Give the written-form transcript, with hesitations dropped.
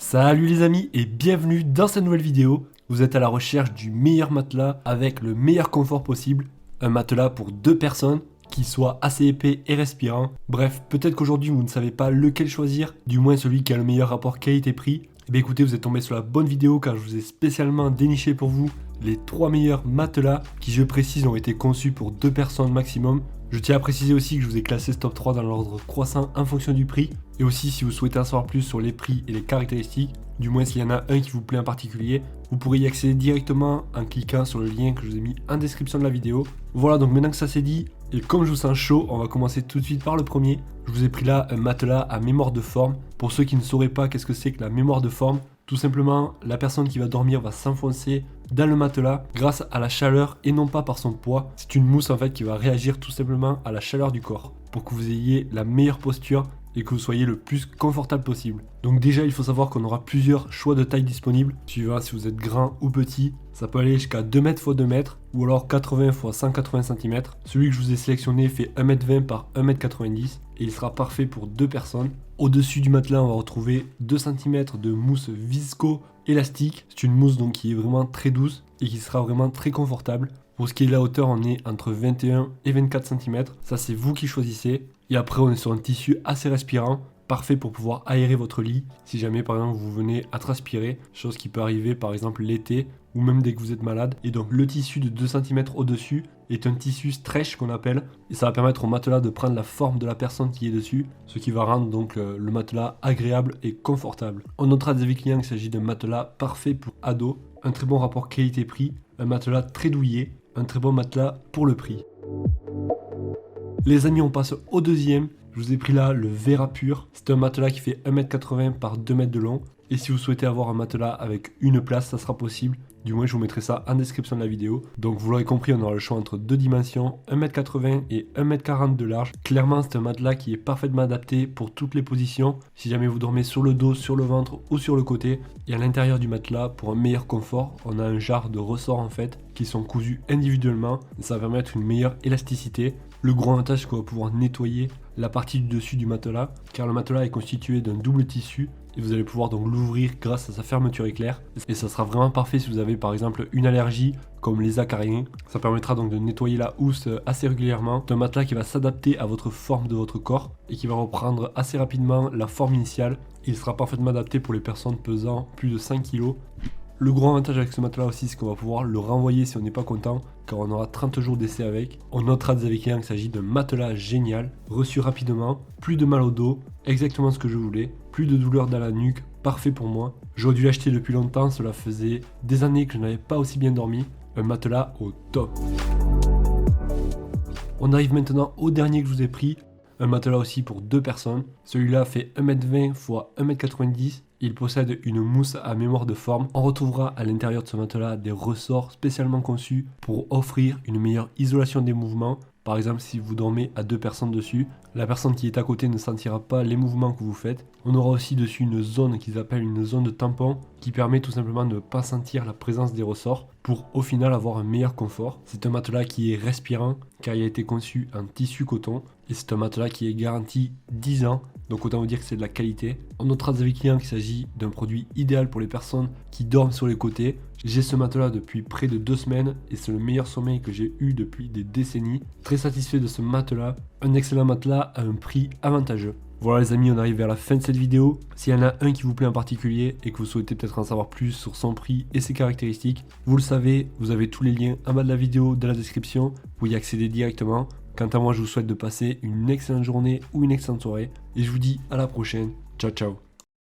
Salut les amis et bienvenue dans cette nouvelle vidéo. Vous êtes à la recherche du meilleur matelas avec le meilleur confort possible. Un matelas pour 2 personnes qui soit assez épais et respirant. Bref, peut-être qu'aujourd'hui vous ne savez pas lequel choisir, du moins celui qui a le meilleur rapport qualité-prix. Eh bien écoutez, vous êtes tombé sur la bonne vidéo car je vous ai spécialement déniché pour vous les 3 meilleurs matelas qui, je précise, ont été conçus pour 2 personnes maximum. Je tiens à préciser aussi que je vous ai classé ce top 3 dans l'ordre croissant en fonction du prix. Et aussi, si vous souhaitez en savoir plus sur les prix et les caractéristiques, du moins s'il y en a un qui vous plaît en particulier, vous pourrez y accéder directement en cliquant sur le lien que je vous ai mis en description de la vidéo. Voilà, donc maintenant que ça c'est dit, et comme je vous sens chaud, on va commencer tout de suite par le premier. Je vous ai pris là un matelas à mémoire de forme. Pour ceux qui ne sauraient pas qu'est-ce que c'est que la mémoire de forme, tout simplement, la personne qui va dormir va s'enfoncer dans le matelas grâce à la chaleur et non pas par son poids. C'est une mousse en fait qui va réagir tout simplement à la chaleur du corps pour que vous ayez la meilleure posture et que vous soyez le plus confortable possible. Donc déjà, il faut savoir qu'on aura plusieurs choix de taille disponibles, suivant si vous êtes grand ou petit. Ça peut aller jusqu'à 2 mètres x 2 mètres ou alors 80 x 180 cm. Celui que je vous ai sélectionné fait 1m20 par 1m90 et il sera parfait pour 2 personnes. Au-dessus du matelas, on va retrouver 2 cm de mousse visco-élastique. C'est une mousse donc qui est vraiment très douce et qui sera vraiment très confortable. Pour ce qui est de la hauteur, on est entre 21 et 24 cm. Ça, c'est vous qui choisissez. Et après, on est sur un tissu assez respirant, parfait pour pouvoir aérer votre lit. Si jamais, par exemple, vous venez à transpirer, chose qui peut arriver, par exemple, l'été ou même dès que vous êtes malade. Et donc, le tissu de 2 cm au-dessus est un tissu stretch qu'on appelle. Et ça va permettre au matelas de prendre la forme de la personne qui est dessus, ce qui va rendre donc le matelas agréable et confortable. On notera des avis clients qu'il s'agit d'un matelas parfait pour ados, un très bon rapport qualité-prix, un matelas très douillet, un très bon matelas pour le prix. Les amis, on passe au deuxième. Je vous ai pris là le Verapur. C'est un matelas qui fait 1m80 par 2 mètres de long. Et si vous souhaitez avoir un matelas avec une place, ça sera possible. Du moins, je vous mettrai ça en description de la vidéo. Donc, vous l'aurez compris, on aura le choix entre deux dimensions, 1m80 et 1m40 de large. Clairement, c'est un matelas qui est parfaitement adapté pour toutes les positions. Si jamais vous dormez sur le dos, sur le ventre ou sur le côté. Et à l'intérieur du matelas, pour un meilleur confort, on a un genre de ressorts en fait, qui sont cousus individuellement. Ça va permettre une meilleure élasticité. Le gros avantage, c'est qu'on va pouvoir nettoyer la partie du dessus du matelas, car le matelas est constitué d'un double tissu et vous allez pouvoir donc l'ouvrir grâce à sa fermeture éclair. Et ça sera vraiment parfait si vous avez par exemple une allergie comme les acariens. Ça permettra donc de nettoyer la housse assez régulièrement. C'est un matelas qui va s'adapter à votre forme de votre corps et qui va reprendre assez rapidement la forme initiale. Il sera parfaitement adapté pour les personnes pesant plus de 5 kg. Le gros avantage avec ce matelas aussi, c'est qu'on va pouvoir le renvoyer si on n'est pas content, car on aura 30 jours d'essai avec. On notera des avis clients qu'il s'agit d'un matelas génial, reçu rapidement, plus de mal au dos, exactement ce que je voulais, plus de douleur dans la nuque, parfait pour moi. J'aurais dû l'acheter depuis longtemps, cela faisait des années que je n'avais pas aussi bien dormi. Un matelas au top. On arrive maintenant au dernier que je vous ai pris, un matelas aussi pour 2 personnes. Celui-là fait 1m20 x 1m90. Il possède une mousse à mémoire de forme. On retrouvera à l'intérieur de ce matelas des ressorts spécialement conçus pour offrir une meilleure isolation des mouvements. Par exemple, si vous dormez à 2 personnes dessus, la personne qui est à côté ne sentira pas les mouvements que vous faites. On aura aussi dessus une zone qu'ils appellent une zone de tampon qui permet tout simplement de ne pas sentir la présence des ressorts pour au final avoir un meilleur confort. C'est un matelas qui est respirant car il a été conçu en tissu coton et c'est un matelas qui est garanti 10 ans. Donc autant vous dire que c'est de la qualité. On notera des avis clients qu'il s'agit d'un produit idéal pour les personnes qui dorment sur les côtés. J'ai ce matelas depuis près de 2 semaines et c'est le meilleur sommeil que j'ai eu depuis des décennies. Très satisfait de ce matelas, un excellent matelas à un prix avantageux. Voilà les amis, on arrive vers la fin de cette vidéo. S'il y en a un qui vous plaît en particulier et que vous souhaitez peut-être en savoir plus sur son prix et ses caractéristiques, vous le savez, vous avez tous les liens en bas de la vidéo, dans la description, pour y accéder directement. Quant à moi, je vous souhaite de passer une excellente journée ou une excellente soirée et je vous dis à la prochaine. Ciao ciao.